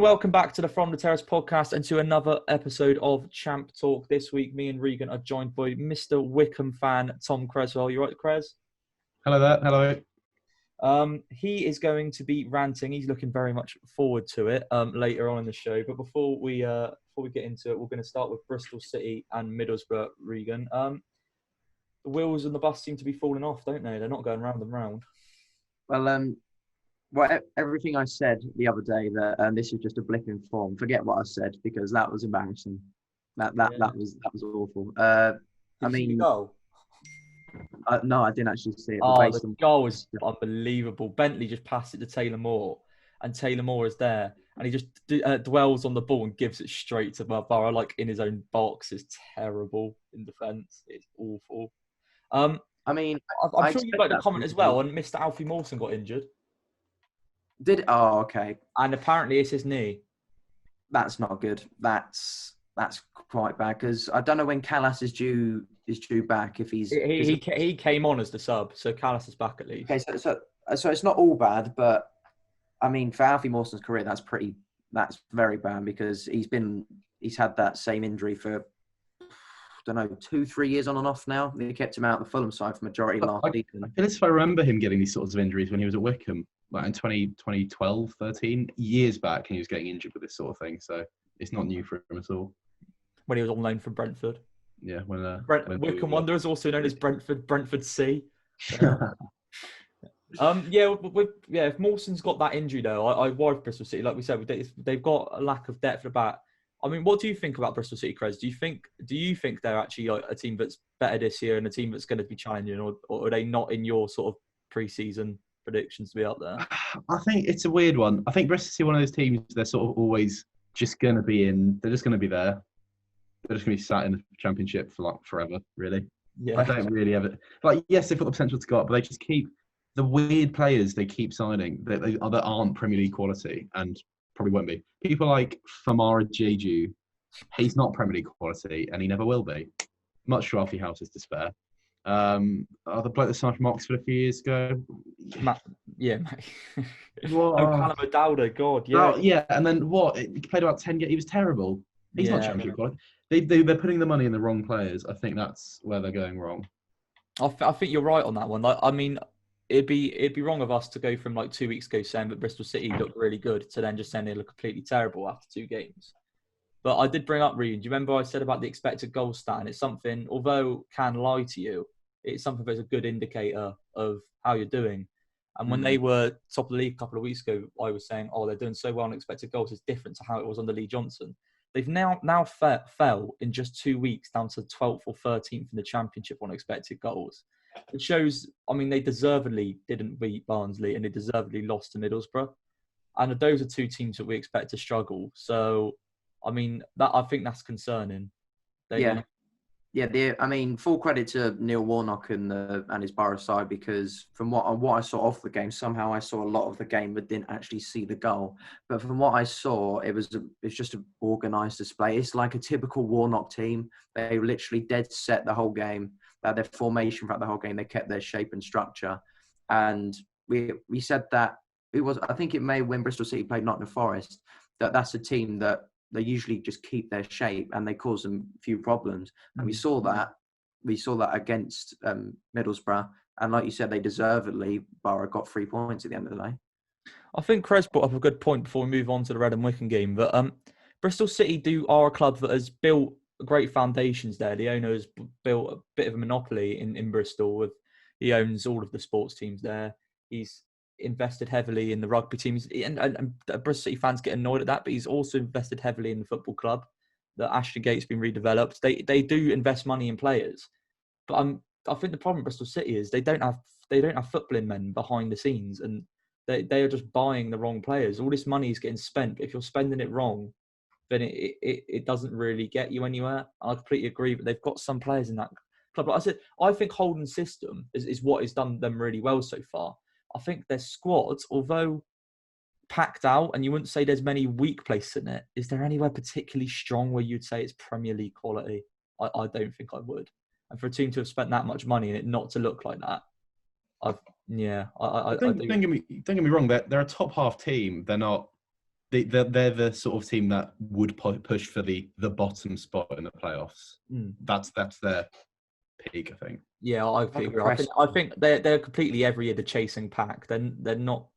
welcome back to the From the Terrace podcast and to another episode of Champ Talk. This week, me and Regan are joined by Mr. Wycombe fan, Tom Creswell. You right, Cres? Hello there, hello. He is going to be ranting. He's looking very much forward to it later on in the show. But before we get into it, we're going to start with Bristol City and Middlesbrough, Regan. The wheels and the bus seem to be falling off, don't they? They're not going round and round. Well, everything I said the other day that this is just a blip in form. Forget what I said because that was embarrassing. That was awful. Did you see the goal? No, I didn't actually see it. The goal was unbelievable. Bentley just passed it to Taylor Moore, and Taylor Moore is there, and he just dwells on the ball and gives it straight to Borough, like in his own box. It's terrible in defence. It's awful. I'm sure you like the comment as well. And Mr. Alfie Mawson got injured. Okay. And apparently it's his knee. That's not good. That's quite bad because I don't know when Callas is due back. If he came on as the sub, so Callas is back at least. Okay, so it's not all bad, but I mean for Alfie Mawson's career, that's very bad because he's had that same injury for I don't know 2-3 years on and off now. They kept him out of the Fulham side for majority last season. I feel as if I remember him getting these sorts of injuries when he was at Wycombe. Like in 2012, 13, years back, and he was getting injured with this sort of thing. So it's not new for him at all. When he was on loan from Brentford. Yeah, when Wycombe Wanderers, also known as Brentford C. If Mawson's got that injury though, I worry for Bristol City. Like we said, they've got a lack of depth at the back. I mean, what do you think about Bristol City, Cres? Do you think they're actually like a team that's better this year and a team that's going to be challenging, or are they not in your sort of pre-season predictions to be up there? I think it's a weird one. I think Bristol City are one of those teams, they're sort of always just going to be in. They're just going to be there. They're just going to be sat in the Championship for like forever, really. Yeah. I don't really ever... Like, yes, they've got the potential to go up, but they just keep... The weird players they keep signing that aren't Premier League quality and probably won't be. People like Famara Jeju, he's not Premier League quality and he never will be. Much to Alfie House's despair. The bloke that signed from Oxford a few years ago. Mate. What? Callum O'Dowda, God, yeah. Oh, yeah, and then what? He played about 10 games. He was terrible. He's not Championship quality. They're putting the money in the wrong players. I think that's where they're going wrong. I think you're right on that one. Like, I mean, it'd be wrong of us to go from like 2 weeks ago saying that Bristol City looked really good to then just saying they look completely terrible after 2 games. But I did bring up, Reed, do you remember I said about the expected goal stat? And it's something, although can lie to you, it's something that's a good indicator of how you're doing. And when they were top of the league a couple of weeks ago, I was saying, they're doing so well on expected goals. It's different to how it was under Lee Johnson. They've now fell in just 2 weeks down to 12th or 13th in the Championship on expected goals. It shows, I mean, they deservedly didn't beat Barnsley and they deservedly lost to Middlesbrough. And those are 2 teams that we expect to struggle. So, I mean, I think that's concerning. Full credit to Neil Warnock and his Borough side because from what I saw of the game, somehow I saw a lot of the game but didn't actually see the goal. But from what I saw, it's just an organised display. It's like a typical Warnock team. They literally dead set the whole game. Their formation throughout the whole game, they kept their shape and structure. And we said that I think it may when Bristol City played Nottingham Forest, that's a team that they usually just keep their shape and they cause them a few problems. And we saw that against Middlesbrough. And like you said, they deservedly, Borough got 3 points at the end of the day. I think Cres brought up a good point before we move on to the Red and Wycombe game. But Bristol City are a club that has built great foundations there. The owner has built a bit of a monopoly in Bristol. He owns all of the sports teams there. He's invested heavily in the rugby teams, and Bristol City fans get annoyed at that, but he's also invested heavily in the football club. The Ashton Gate's been redeveloped. They do invest money in players, but I think the problem with Bristol City is they don't have footballing men behind the scenes, and they are just buying the wrong players. All this money is getting spent, but if you're spending it wrong, then it doesn't really get you anywhere. I completely agree, but they've got some players in that club. Like I said, I think Holden's system is what has done them really well so far. I think their squad, although packed out, and you wouldn't say there's many weak places in it, is there anywhere particularly strong where you'd say it's Premier League quality? I don't think I would. And for a team to have spent that much money in it not to look like that, don't get me wrong, they're a top half team. They're not they're the sort of team that would push for the bottom spot in the playoffs. That's their peak, I think. Yeah, I agree. I think they're completely every year the chasing pack. They're not.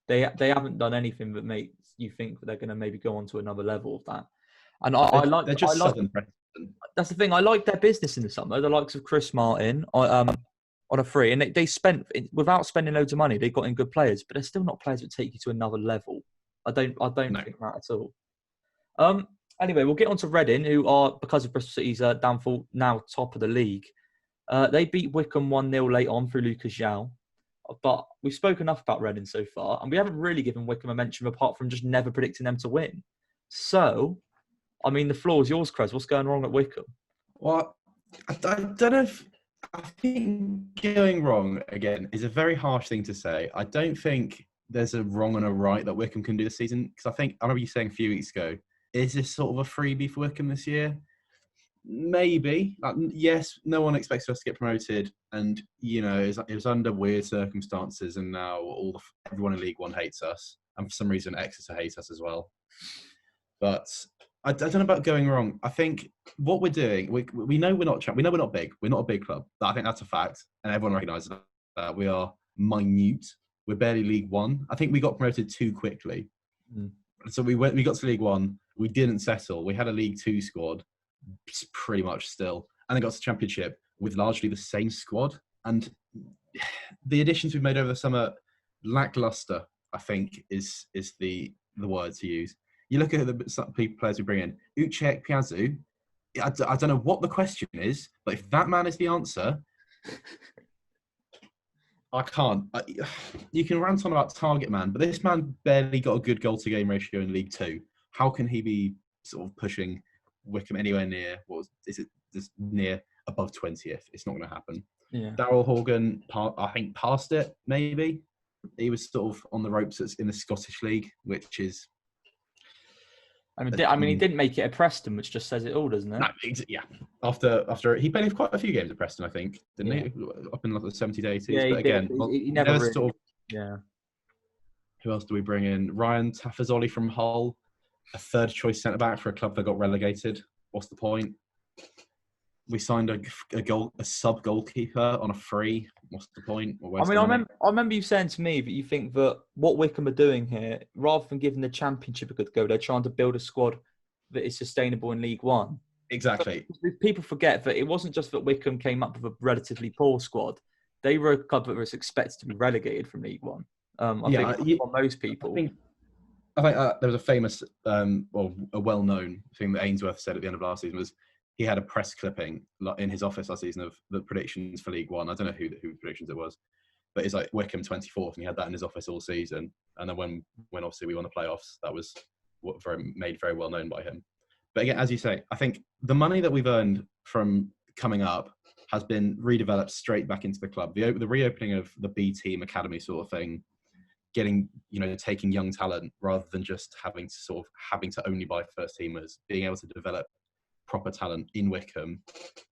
They haven't done anything that makes you think that they're going to maybe go on to another level of that. And They're just Southern Preston. That's the thing. I like their business in the summer. The likes of Chris Martin on a free, and they spent without spending loads of money. They got in good players, but they're still not players that take you to another level. I don't think that at all. Anyway, we'll get on to Reading, who are, because of Bristol City's downfall, now top of the league. They beat Wycombe 1-0 late on through Lucas João. But we've spoken enough about Reading so far, and we haven't really given Wycombe a mention apart from just never predicting them to win. So, I mean, the floor is yours, Crez. What's going wrong at Wycombe? Well, I don't know if... I think going wrong, again, is a very harsh thing to say. I don't think there's a wrong and a right that Wycombe can do this season. Because I remember you saying a few weeks ago, is this sort of a freebie for Wycombe this year? Maybe. Yes, no one expects us to get promoted. And, you know, it was under weird circumstances. And now everyone in League One hates us. And for some reason, Exeter hates us as well. But I don't know about going wrong. I think what we're doing, we know we're not we know we're not big. We're not a big club. I think that's a fact. And everyone recognises that. We are minute. We're barely League One. I think we got promoted too quickly. So we got to League One. We didn't settle. We had a League Two squad, pretty much still. And then got to Championship with largely the same squad. And the additions we've made over the summer, lackluster, I think, is the word to use. You look at the players we bring in, Uchek, Piazzu. I don't know what the question is, but if that man is the answer, I can't. You can rant on about target man, but this man barely got a good goal-to-game ratio in League Two. How can he be sort of pushing Wycombe anywhere near, just near above 20th? It's not going to happen. Yeah. Daryl Horgan, I think, passed it, maybe. He was sort of on the ropes in the Scottish League, which is... I mean, he didn't make it at Preston, which just says it all, doesn't it? No, yeah. After he played quite a few games at Preston, I think, didn't he? Up in like the 70s, 80s. Yeah, but again, he never really... sort of... Yeah. Who else do we bring in? Ryan Tafazoli from Hull, a third choice centre back for a club that got relegated. What's the point? We signed a sub goalkeeper on a free. What's the point? I remember you saying to me that you think that what Wycombe are doing here, rather than giving the Championship a good go, they're trying to build a squad that is sustainable in League One. Exactly. But people forget that it wasn't just that Wycombe came up with a relatively poor squad. They were a club that was expected to be relegated from League One. I think for most people. I think there was a famous, a well-known thing that Ainsworth said at the end of last season was he had a press clipping in his office last season of the predictions for League One. I don't know who predictions it was, but it's like Wycombe 24th, and he had that in his office all season. And then when obviously we won the playoffs, that was made very well known by him. But again, as you say, I think the money that we've earned from coming up has been redeveloped straight back into the club. The reopening of the B team academy sort of thing, taking young talent rather than just having to only buy first teamers, being able to develop proper talent in Wycombe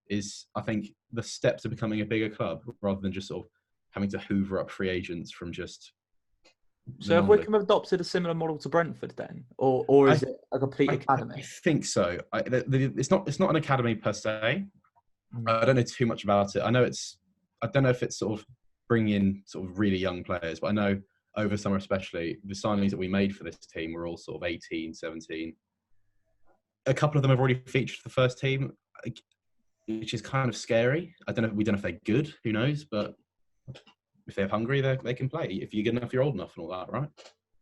is, I think, the step to becoming a bigger club rather than just sort of having to hoover up free agents from just. So have Wycombe adopted a similar model to Brentford then, or is it a complete academy? I think so. It's not an academy per se. I don't know too much about it. I don't know if it's sort of bringing in sort of really young players, but I know over summer especially, the signings that we made for this team were all sort of 18, 17. A couple of them have already featured the first team, which is kind of scary. We don't know if they're good, who knows, but if they're hungry, they can play. If you're good enough, you're old enough and all that, right?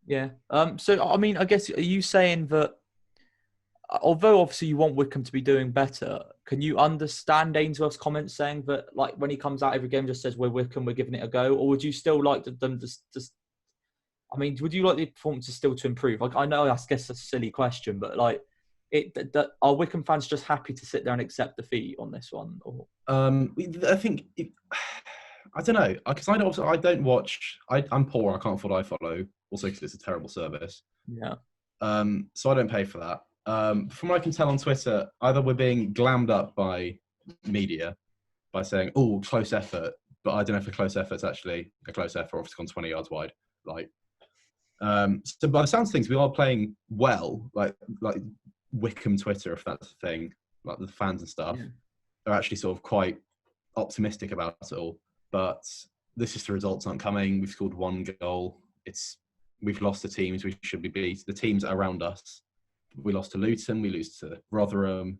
Yeah. So, I mean, I guess, are you saying that, although obviously you want Wycombe to be doing better, can you understand Ainsworth's comments saying that, like, when he comes out every game just says, we're Wycombe, we're giving it a go? Or would you still like them to just I mean, would you like the performances still to improve? Like, I know, I guess that's a silly question, but like, are Wycombe fans just happy to sit there and accept defeat on this one? Or? I think I don't know, because I don't watch. I'm poor. I can't afford iFollow. Also, because it's a terrible service. Yeah. So I don't pay for that. From what I can tell on Twitter, either we're being glammed up by media by saying, "Oh, close effort," but I don't know if a close effort's actually a close effort or if it's gone 20 yards wide. Like, So by the sounds of things, we are playing well. Like Wycombe Twitter, if that's a thing, like the fans and stuff, are actually sort of quite optimistic about it all. But this is the results aren't coming. We've scored 1 goal. We've lost to teams we should be beat. The teams around us. We lost to Luton. We lose to Rotherham.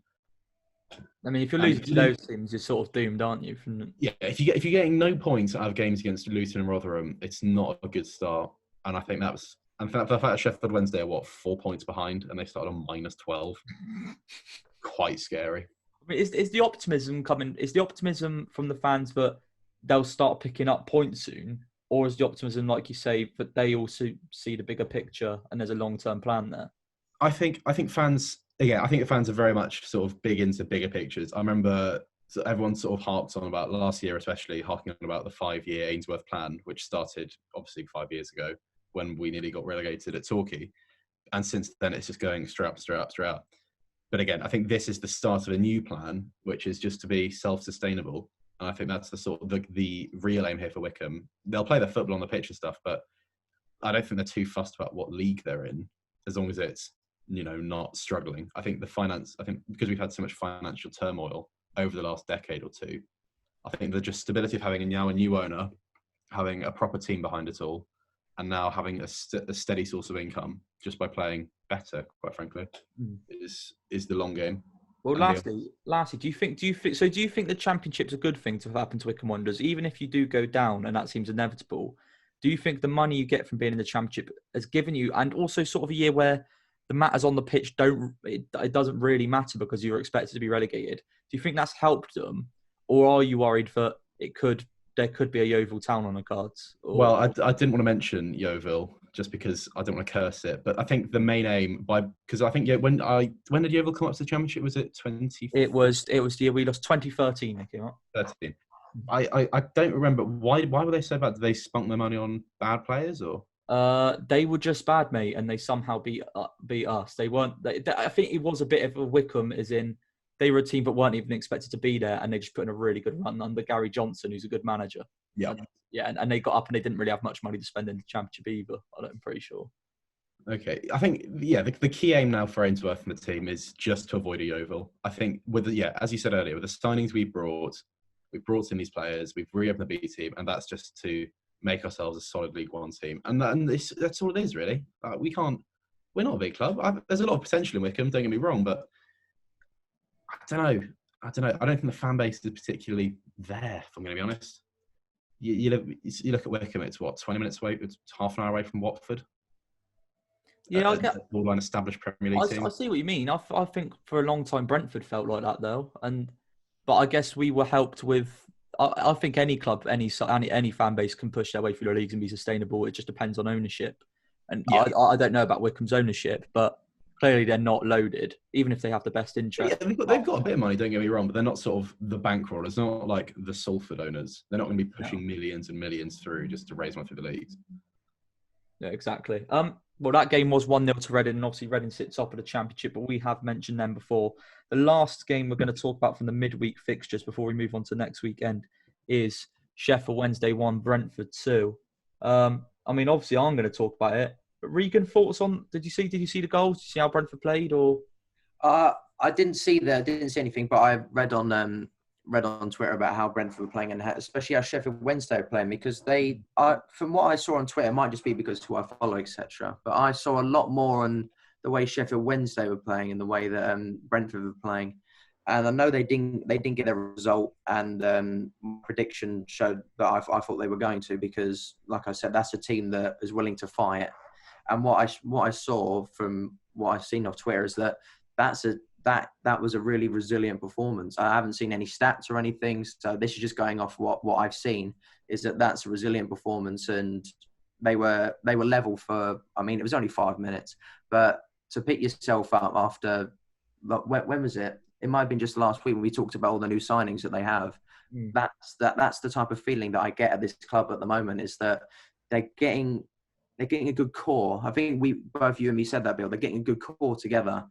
I mean, if you're losing to those teams, you're sort of doomed, aren't you? Yeah, if you're getting no points out of games against Luton and Rotherham, it's not a good start. And I think the fact that Sheffield Wednesday are 4 points behind, and they started on -12, quite scary. I mean, is the optimism coming? Is the optimism from the fans that they'll start picking up points soon, or is the optimism, like you say, that they also see the bigger picture and there's a long-term plan there? I think fans. Yeah, I think the fans are very much sort of big into bigger pictures. I remember everyone sort of harped on about last year, especially harking on about the 5-year Ainsworth plan, which started obviously 5 years ago when we nearly got relegated at Torquay. And since then, it's just going straight up, straight up, straight up. But again, I think this is the start of a new plan, which is just to be self-sustainable. And I think that's the sort of the real aim here for Wycombe. They'll play their football on the pitch and stuff, but I don't think they're too fussed about what league they're in, as long as it's, not struggling. I think because we've had so much financial turmoil over the last decade or two, I think the just stability of having a new owner, having a proper team behind it all, and now having a steady source of income just by playing better, quite frankly, is the long game. Well, lastly, do you think the Championship's a good thing to happen to Wycombe Wanderers, even if you do go down, and that seems inevitable? Do you think the money you get from being in the Championship has given you, and also sort of a year where the matters on the pitch it doesn't really matter because you're expected to be relegated? Do you think that's helped them, or are you worried that there could be a Yeovil Town on the cards? Well, I didn't want to mention Yeovil just because I don't want to curse it, but I think the main aim because I think when did Yeovil come up to the Championship? Was it 20? It was the year we lost 2013. They came up 13. I don't remember why were they so bad? Did they spunk their money on bad players or? They were just bad, mate, and they somehow beat us. They weren't. I think it was a bit of a Wycombe, as in they were a team that weren't even expected to be there, and they just put in a really good run under Gary Johnson, who's a good manager. Yeah, and they got up and they didn't really have much money to spend in the Championship either. I'm pretty sure. Okay, I think the key aim now for Ainsworth and the team is just to avoid a Yeovil. I think as you said earlier, with the signings we've brought in these players, we've reopened the B team, and that's just to make ourselves a solid League One team, and that's all it is really. We're not a big club. There's a lot of potential in Wycombe. Don't get me wrong, but I don't know. I don't think the fan base is particularly there. If I'm going to be honest, you look at Wycombe. It's 20 minutes away. It's half an hour away from Watford. Yeah, I get borderline established Premier League team. I see what you mean. I think for a long time Brentford felt like that though, but I guess we were helped with. I think any club, any fan base can push their way through the leagues and be sustainable. It just depends on ownership. And yeah. I don't know about Wycombe's ownership, but clearly they're not loaded, even if they have the best interest. Yeah, they've got a bit of money, don't get me wrong, but they're not sort of the bankrollers. They're not like the Salford owners. They're not going to be pushing millions and millions through just to raise money through the leagues. Yeah, exactly. Well, that game was 1-0 to Reading, and obviously Reading sits top of the Championship, but we have mentioned them before. The last game we're going to talk about from the midweek fixtures before we move on to next weekend is Sheffield Wednesday 1, Brentford 2. I mean, obviously I'm going to talk about it, but Regan, thoughts on? Did you see the goals? Did you see how Brentford played? Or I didn't see anything, but I read on Twitter about how Brentford were playing and especially how Sheffield Wednesday were playing, because from what I saw on Twitter, it might just be because who I follow, etc. But I saw a lot more on the way Sheffield Wednesday were playing and the way that Brentford were playing. And I know they didn't get their result, and prediction showed that I thought they were going to, because, like I said, that's a team that is willing to fight. And what I saw from what I've seen off Twitter is that that was a really resilient performance. I haven't seen any stats or anything, so this is just going off what I've seen. Is that's a resilient performance, and they were level for. I mean, it was only 5 minutes, but to pick yourself up after, when was it? It might have been just last week when we talked about all the new signings that they have. That's the type of feeling that I get at this club at the moment, is that they're getting a good core. I think both you and me said that, Bill. They're getting a good core together.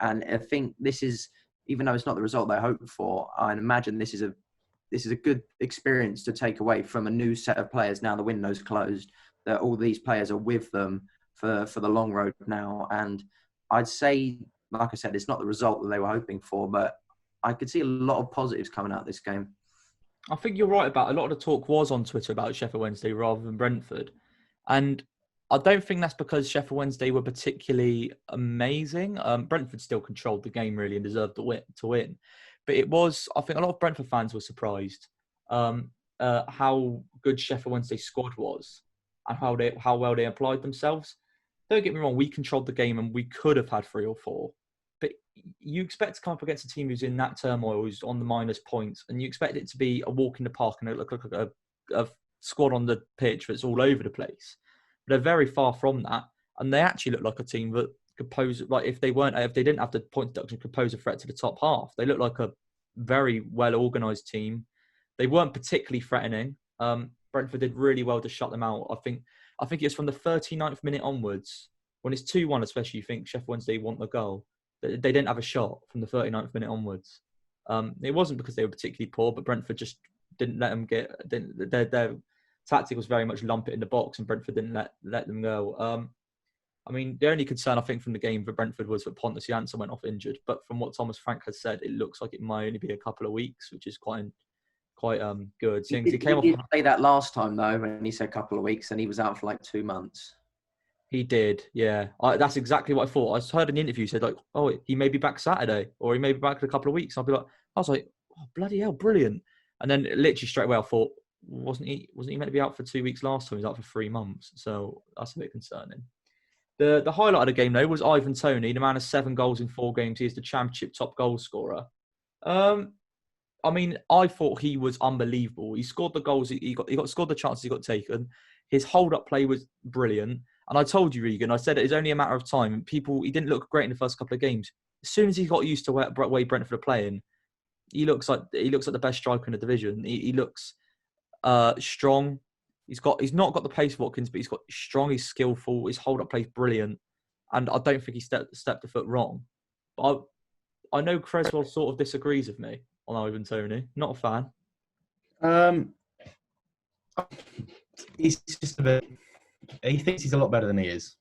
And I think this is, even though it's not the result they hoped for, I imagine this is a good experience to take away from a new set of players now the window's closed, that all these players are with them for the long road now. And I'd say, like I said, it's not the result that they were hoping for, but I could see a lot of positives coming out of this game. I think you're right about a lot of the talk was on Twitter about Sheffield Wednesday rather than Brentford. And I don't think that's because Sheffield Wednesday were particularly amazing. Brentford still controlled the game really and deserved to win. But it was, I think a lot of Brentford fans were surprised how good Sheffield Wednesday's squad was and how well they applied themselves. Don't get me wrong, we controlled the game and we could have had 3 or 4. But you expect to come up against a team who's in that turmoil, who's on the minus points, and you expect it to be a walk in the park and look like a squad on the pitch that's all over the place. But they're very far from that, and they actually look like a team that could pose, like if they didn't have the point deduction, could pose a threat to the top half. They look like a very well organised team. They weren't particularly threatening. Brentford did really well to shut them out. I think it was from the 39th minute onwards, when it's 2-1, especially, you think Sheffield Wednesday want the goal. They didn't have a shot from the 39th minute onwards. It wasn't because they were particularly poor, but Brentford just didn't let them get. Their tactic was very much lump it in the box, and Brentford didn't let them go. I mean, the only concern I think from the game for Brentford was that Pontus Jansson went off injured. But from what Thomas Frank has said, it looks like it might only be a couple of weeks, which is quite good. He did say that last time though, when he said a couple of weeks, and he was out for like 2 months. He did, yeah. That's exactly what I thought. I heard in the interview, he said, like, oh, he may be back Saturday, or he may be back in a couple of weeks. I was like, oh, bloody hell, brilliant. And then literally straight away I thought, wasn't he meant to be out for 2 weeks last time? He was out for 3 months. So that's a bit concerning. The highlight of the game, though, was Ivan Toney, the man of 7 goals in 4 games. He is the championship top goal scorer. I mean, I thought he was unbelievable. He scored the goals. He got scored the chances he got taken. His hold-up play was brilliant. And I told you, Regan, I said it was only a matter of time. He didn't look great in the first couple of games. As soon as he got used to the way Brentford are playing, he looks like the best striker in the division. He looks strong. He's not got the pace of Watkins, but he's got strong. He's skillful. His hold-up play is brilliant. And I don't think he stepped a foot wrong. But I know Creswell sort of disagrees with me on Ivan Toney. Not a fan. He's just a bit. He thinks he's a lot better than he is.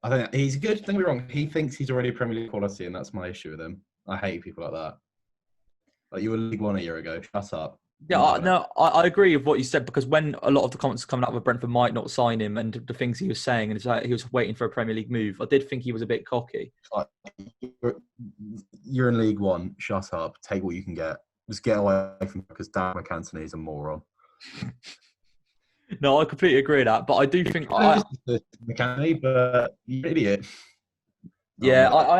I think he's good. Don't get me wrong. He thinks he's already Premier League quality, and that's my issue with him. I hate people like that. Like, you were League One a year ago. Shut up. Yeah, I agree with what you said, because when a lot of the comments coming out with Brentford might not sign him and the things he was saying, and he was waiting for a Premier League move, I did think he was a bit cocky. You're in League One. Shut up. Take what you can get. Just get away from, because Dan McAntony is a moron. No, I completely agree with that, but I do think McAntony, but you're an idiot. Yeah, I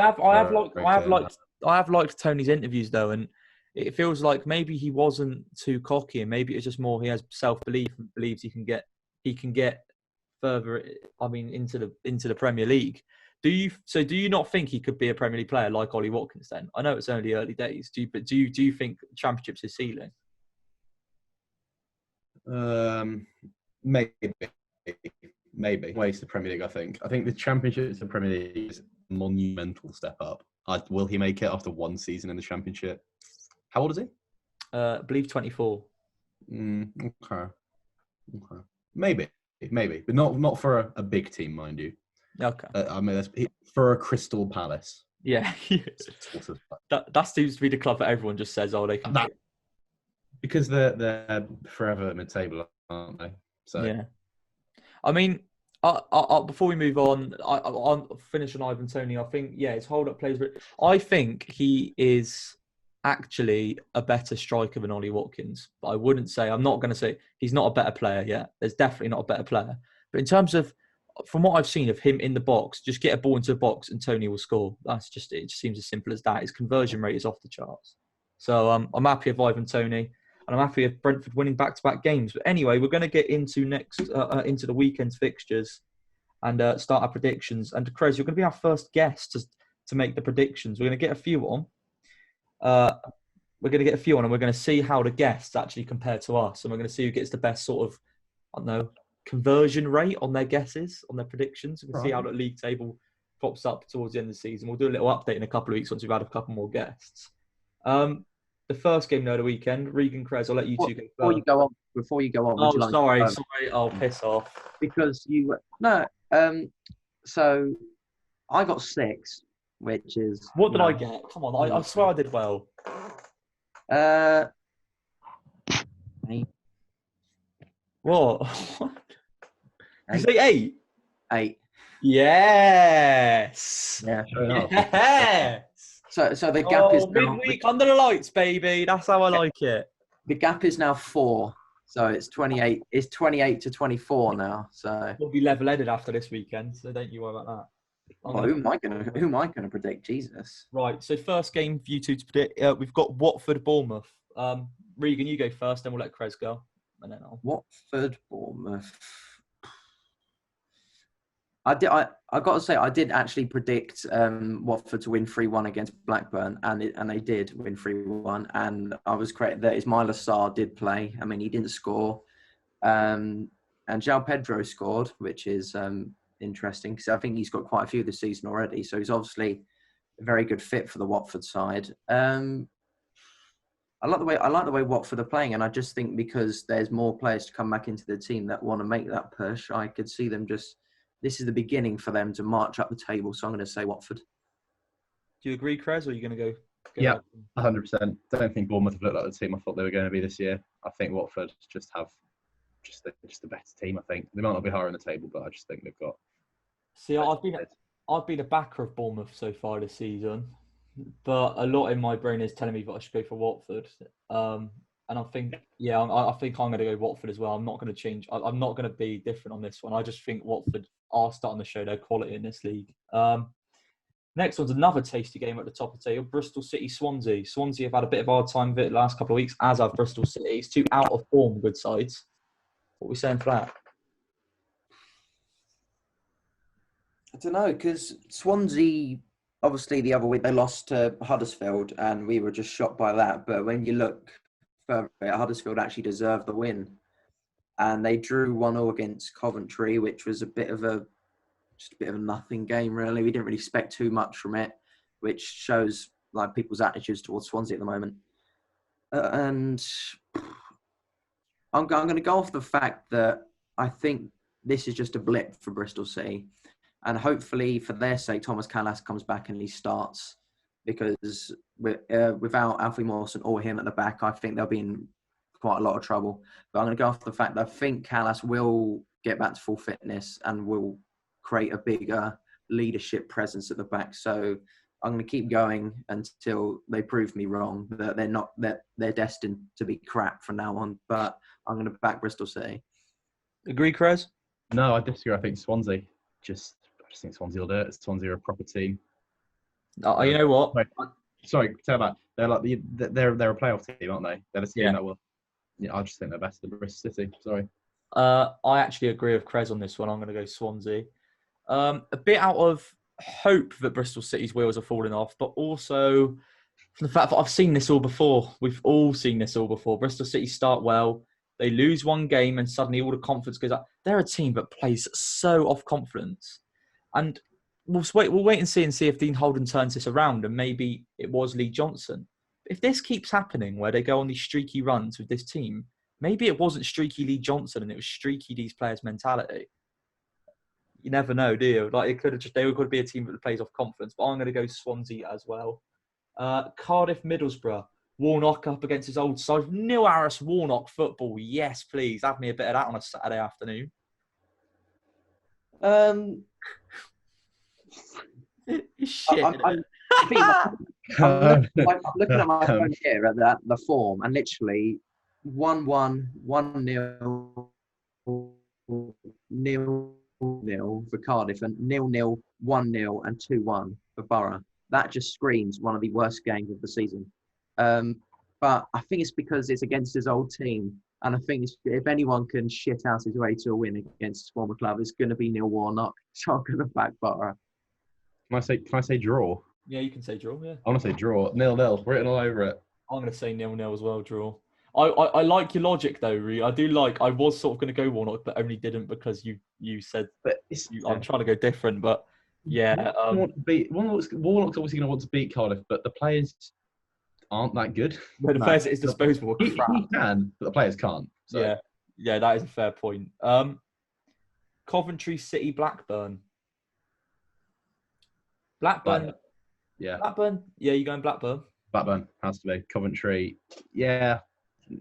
have liked Tony's interviews though, and it feels like maybe he wasn't too cocky, and maybe it's just more he has self-belief and believes he can get further. I mean, into the Premier League. Do you not think he could be a Premier League player like Ollie Watkins? Then I know it's only early days. Do you think Championship's his ceiling? Maybe. Waste the Premier League, I think. I think the Championship is the Premier League is a monumental step up. Will he make it after 1 season in the Championship? How old is he? I believe 24. Okay. Maybe, but not for a big team, mind you. Okay. I mean, that's for a Crystal Palace. Yeah. That seems to be the club that everyone just says, oh, they can. Because they're forever mid-table, aren't they? So yeah. I mean, before we move on, I'll finish on Ivan Toney. I think, his hold-up plays, but I think he is actually a better striker than Ollie Watkins. But I'm not going to say he's not a better player yet. There's definitely not a better player. But in terms of, from what I've seen of him in the box, just get a ball into the box and Toney will score. It just seems as simple as that. His conversion rate is off the charts. So I'm happy with Ivan Toney. And I'm happy with Brentford winning back-to-back games. But anyway, we're going to get into into the weekend's fixtures and start our predictions. And Krez, you're going to be our first guest to make the predictions. We're going to get a few on. And we're going to see how the guests actually compare to us. And we're going to see who gets the best sort of, I don't know, conversion rate on their guesses, on their predictions. We can see how the league table pops up towards the end of the season. We'll do a little update in a couple of weeks once we've had a couple more guests. The first game of the weekend, Regan, Krez, I'll let you two go first. Before you go on. Oh, sorry. Oh, piss off. Because So I got 6, which is... What did I get? Come on, I swear I did well. 8. What? You say 8? 8. Yes. Yeah. Yes. So the gap is now... midweek under the lights, baby. That's how I like it. The gap is now 4. So it's 28. It's 28 to 24 now. So We'll be level-headed after this weekend, so don't you worry about that. who am I gonna predict? Jesus. Right. So first game for you two to predict. We've got Watford, Bournemouth. Regan, you go first, then we'll let Krez go, and then I'll. Watford, Bournemouth. I got to say, I did actually predict Watford to win 3-1 against Blackburn, and they did win 3-1. And I was correct that Ismaila Sarr did play. I mean, he didn't score. And João Pedro scored, which is interesting because I think he's got quite a few this season already. So he's obviously a very good fit for the Watford side. I like the way Watford are playing, and I just think because there's more players to come back into the team that want to make that push, I could see them just... This is the beginning for them to march up the table, so I'm going to say Watford. Do you agree, Krez, or are you going to go? Yeah, 100%. Don't think Bournemouth have looked like the team I thought they were going to be this year. I think Watford just have just a better team. I think they might not be higher in the table, but I just think they've got. See, I've been a backer of Bournemouth so far this season, but a lot in my brain is telling me that I should go for Watford. And I think, I think I'm going to go Watford as well. I'm not going to change. I'm not going to be different on this one. I just think Watford are starting to show their quality in this league. Next one's another tasty game at the top of the table. Bristol City, Swansea. Swansea have had a bit of a hard time with it the last couple of weeks, as have Bristol City. It's 2 out of form good sides. What are we saying for that? I don't know, because Swansea, obviously the other week they lost to Huddersfield and we were just shocked by that. But when you look further, Huddersfield actually deserved the win. And they drew 1-0 against Coventry, which was just a bit of a nothing game, really. We didn't really expect too much from it, which shows like people's attitudes towards Swansea at the moment. And I'm going to go off the fact that I think this is just a blip for Bristol City. And hopefully, for their sake, Thomas Callas comes back and he starts. Because without Alfie Mawson or him at the back, I think they'll be in quite a lot of trouble. But I'm going to go off the fact that I think Callas will get back to full fitness and will create a bigger leadership presence at the back. So I'm going to keep going until they prove me wrong, that they're destined to be crap from now on. But I'm going to back Bristol City. Agree, Krez? No, I disagree. I think Swansea. I just think Swansea will do it. Swansea are a proper team. You know what? Sorry, tell that. They're like they're a playoff team, aren't they? They're the team that will. Yeah, I just think they're better than Bristol City. Sorry. I actually agree with Krez on this one. I'm going to go Swansea. A bit out of hope that Bristol City's wheels are falling off, but also from the fact that I've seen this all before. We've all seen this all before. Bristol City start well. They lose one game and suddenly all the confidence goes up. They're a team that plays so off confidence. And we'll wait and see if Dean Holden turns this around and maybe it was Lee Johnson. If this keeps happening where they go on these streaky runs with this team, maybe it wasn't streaky Lee Johnson and it was streaky these players' mentality. You never know, do you? Like they could be a team that plays off confidence, but I'm going to go Swansea as well. Cardiff, Middlesbrough. Warnock up against his old side. Neil Harris, Warnock football. Yes, please. Have me a bit of that on a Saturday afternoon. Shit. I'm looking at my phone here at the form, and literally 1-1, 1-0, 0-0 for Cardiff, and 0-0, 1-0, and 2-1 for Borough. That just screams one of the worst games of the season. But I think it's because it's against his old team. And I think if anyone can shit out his way to a win against his former club, it's going to be Neil Warnock. So I'm going to back Borough. Can I say draw? Yeah, you can say draw, yeah. I want to say draw. 0-0. Written all over it. I'm going to say 0-0 as well, draw. I like your logic though, Ree. I was sort of going to go Warnock, but only didn't because you said I'm trying to go different, but yeah. Warnock's obviously going to want to beat Cardiff, but the players aren't that good. No, the players is disposable. He can, but the players can't. So. Yeah, that is a fair point. Coventry, City, Blackburn. Blackburn. Yeah, Blackburn. Yeah, you going Blackburn? Blackburn has to be. Coventry, yeah,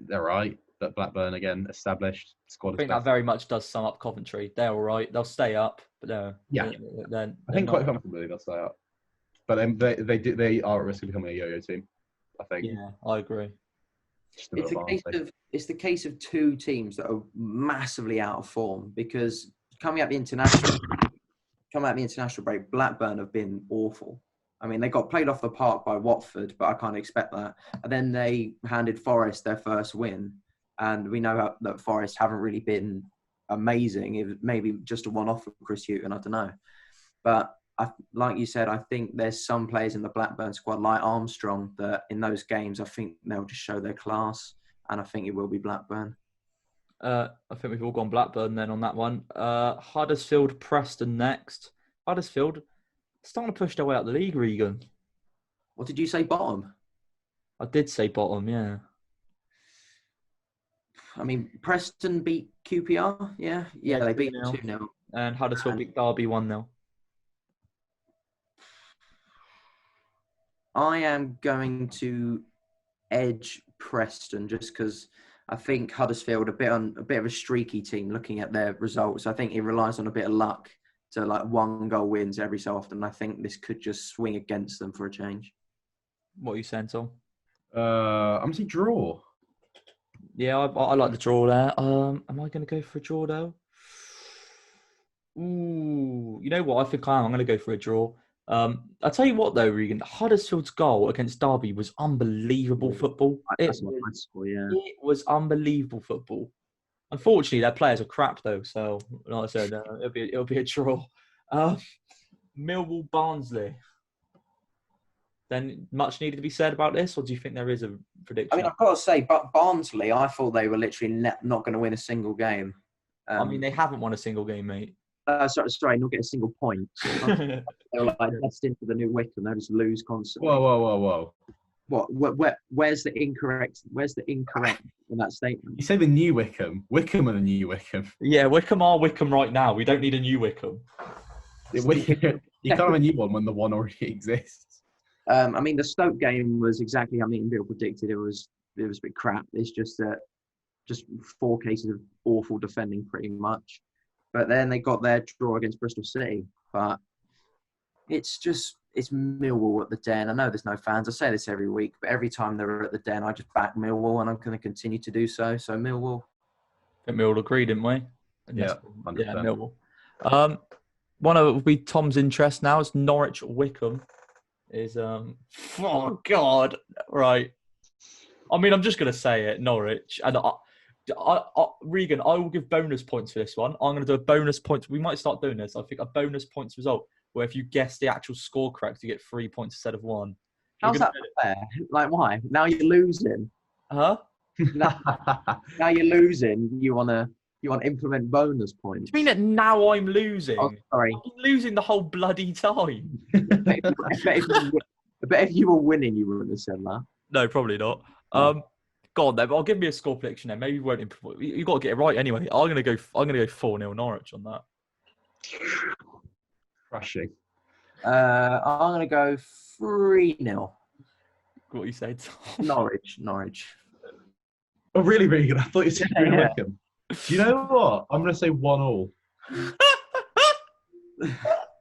they're right. But Blackburn again, established I squad is think that better. very much does sum up Coventry. They're all right. They'll stay up, but Yeah. they're I think not. quite comfortably they'll stay up. But then they are at risk of becoming a yo-yo team. I think. Yeah, I agree. Just a bit of Barnsley. It's the case of two teams that are massively out of form because coming out the international break, Blackburn have been awful. I mean, they got played off the park by Watford, but I can't expect that. And then they handed Forest their first win, and we know that Forest haven't really been amazing. It was maybe just a one-off for Chris Hughton, I don't know. But like you said, I think there's some players in the Blackburn squad, like Armstrong, that in those games, I think they'll just show their class, and I think it will be Blackburn. I think we've all gone Blackburn then on that one. Huddersfield, Preston next. Huddersfield starting to push their way out the league, Regan. What did you say, bottom? I did say bottom, yeah. I mean, Preston beat QPR, yeah? Yeah, they beat 2-0. And Huddersfield beat Derby 1-0. I am going to edge Preston just because I think Huddersfield a bit of a streaky team looking at their results. I think it relies on a bit of luck to like 1-goal wins every so often. I think this could just swing against them for a change. What are you saying, Tom? I'm going to say draw. Yeah, I like the draw there. Am I going to go for a draw though? Ooh, you know what? I think I am. I'm going to go for a draw. I'll tell you what though, Regan. Huddersfield's goal against Derby was unbelievable football. That's what I score, yeah. It was unbelievable football. Unfortunately, their players are crap though. So, like I said, it'll be a draw. Millwall, Barnsley. Then much needed to be said about this, or do you think there is a prediction? I mean, I've got to say, but Barnsley, I thought they were literally not going to win a single game. I mean, they haven't won a single game, mate. Sorry, not get a single point. They were like destined for the new Wycombe. They'll just lose constantly. Whoa. What? Where's the incorrect? Where's the incorrect in that statement? You say the new Wycombe. Wycombe and the new Wycombe. Yeah, Wycombe are Wycombe right now. We don't need a new Wycombe. You can't have a new one when the one already exists. I mean, the Stoke game was exactly how Bill predicted. It was a bit crap. It's just 4 cases of awful defending, pretty much. But then they got their draw against Bristol City. But it's Millwall at the Den. I know there's no fans. I say this every week, but every time they're at the Den, I just back Millwall, and I'm going to continue to do so. So Millwall. I think Millwall agreed, didn't we? Yeah, 100%. Yeah, Millwall. One of it will be Tom's interest now. It's Norwich Wycombe. Oh God, right. I mean, I'm just going to say it, Norwich. And Regan, I will give bonus points for this one. I'm going to do a bonus points. We might start doing this. I think a bonus points result where if you guess the actual score correct, you get 3 points instead of 1. How's that fair? Like, why? Now you're losing. Huh? Now you're losing. You want to implement bonus points? Do you mean that now I'm losing? Oh, sorry. I've been losing the whole bloody time. I bet if you were winning, you wouldn't have said that. No, probably not. Go on then, but I'll give me a score prediction then. Maybe you won't improve. You've got to get it right anyway. I'm gonna go 4-0 Norwich on that. Crushing. I'm gonna go 3-0. What you say, Tom? Norwich. Oh, really, really good. I thought you said Wycombe. Do you know what? I'm gonna say 1-1.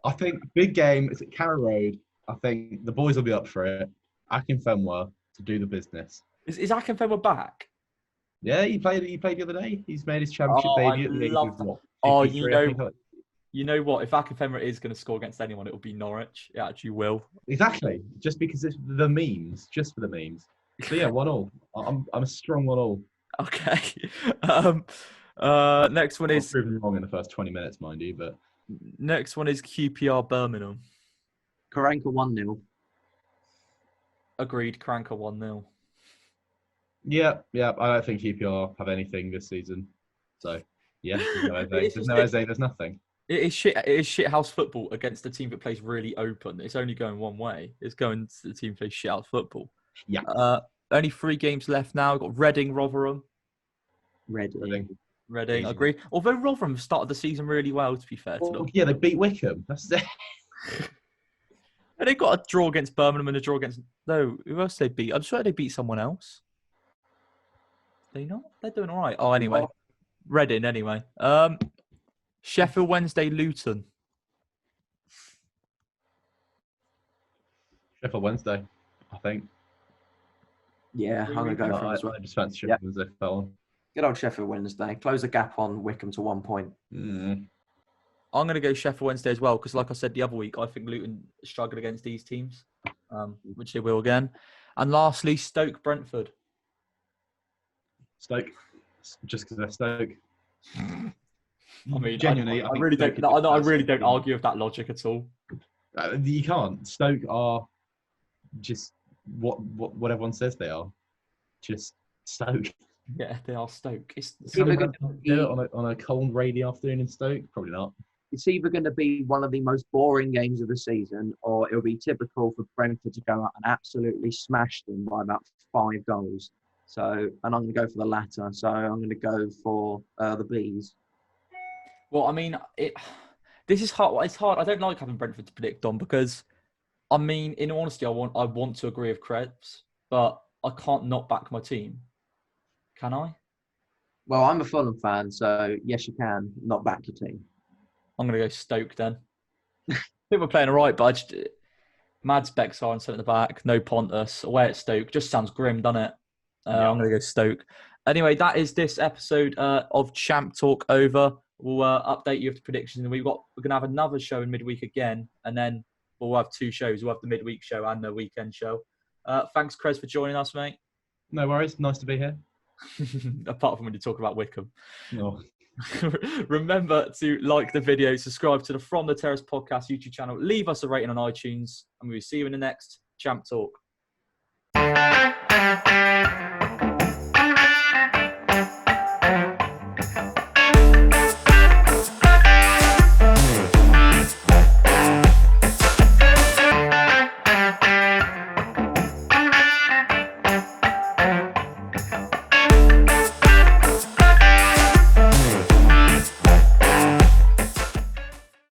I think big game. It's at Carrow Road. I think the boys will be up for it. Akinfenwa to do the business. Is Akinfenwa back? Yeah, he played the other day. He's made his championship debut. I love that. You know what? If Akinfenwa is going to score against anyone, it will be Norwich. It actually will. Exactly. Just because it's the memes. Just for the memes. So yeah, 1-1. I'm a strong 1-1. Okay. Next one is proven wrong in the first 20 minutes, mind you, but next one is QPR Birmingham. Karanka 1-0. Agreed. Karanka 1-0. Yeah. I don't think QPR have anything this season. So yeah, there's no Eze, there's nothing. It is shithouse football against a team that plays really open. It's only going one way. It's going to the team that plays shithouse football. Yeah. Only 3 games left now. We've got Reading, Rotherham. Reading, I agree. Although Rotherham started the season really well, to be fair to them. Yeah, they beat Wycombe. That's it. And they got a draw against Birmingham and a draw against... No, who else they beat? I'm sure they beat someone else. They not? They're doing all right. Oh, anyway. Reading, anyway. Sheffield Wednesday, Luton. Sheffield Wednesday, I think. Yeah, I'm going to go for it as well. I just fancy Sheffield Wednesday fell on. Good old Sheffield Wednesday. Close the gap on Wycombe to 1 point. Mm. I'm going to go Sheffield Wednesday as well because, like I said the other week, I think Luton struggled against these teams, which they will again. And lastly, Stoke Brentford. Stoke, just because they're Stoke. I mean, genuinely, I really don't. I really don't argue with that logic at all. You can't. Stoke are just what everyone says they are. Just Stoke. Yeah, they are Stoke. It's on a cold, rainy afternoon in Stoke? Probably not. It's either going to be one of the most boring games of the season, or it'll be typical for Brentford to go out and absolutely smash them by about 5 goals. So, and I'm going to go for the latter. So I'm going to go for the Bees. Well, I mean, this is hard. It's hard. I don't like having Brentford to predict on because, I mean, in all honesty, I want to agree with Krebs, but I can't not back my team. Can I? Well, I'm a Fulham fan, so yes, you can not back your team. I'm going to go Stoke then. I think we're playing all right, but Mads Bexar and centre the back, no Pontus, away at Stoke. Just sounds grim, doesn't it? I'm going to go Stoke. Anyway, that is this episode of Champ Talk over. We'll update you with the predictions. And we're going to have another show in midweek again, and then we'll have 2 shows. We'll have the midweek show and the weekend show. Thanks, Chris, for joining us, mate. No worries. Nice to be here. Apart from when you talk about Wycombe. No. Remember to like the video, subscribe to the From the Terrace podcast YouTube channel, leave us a rating on iTunes, and we'll see you in the next Champ Talk.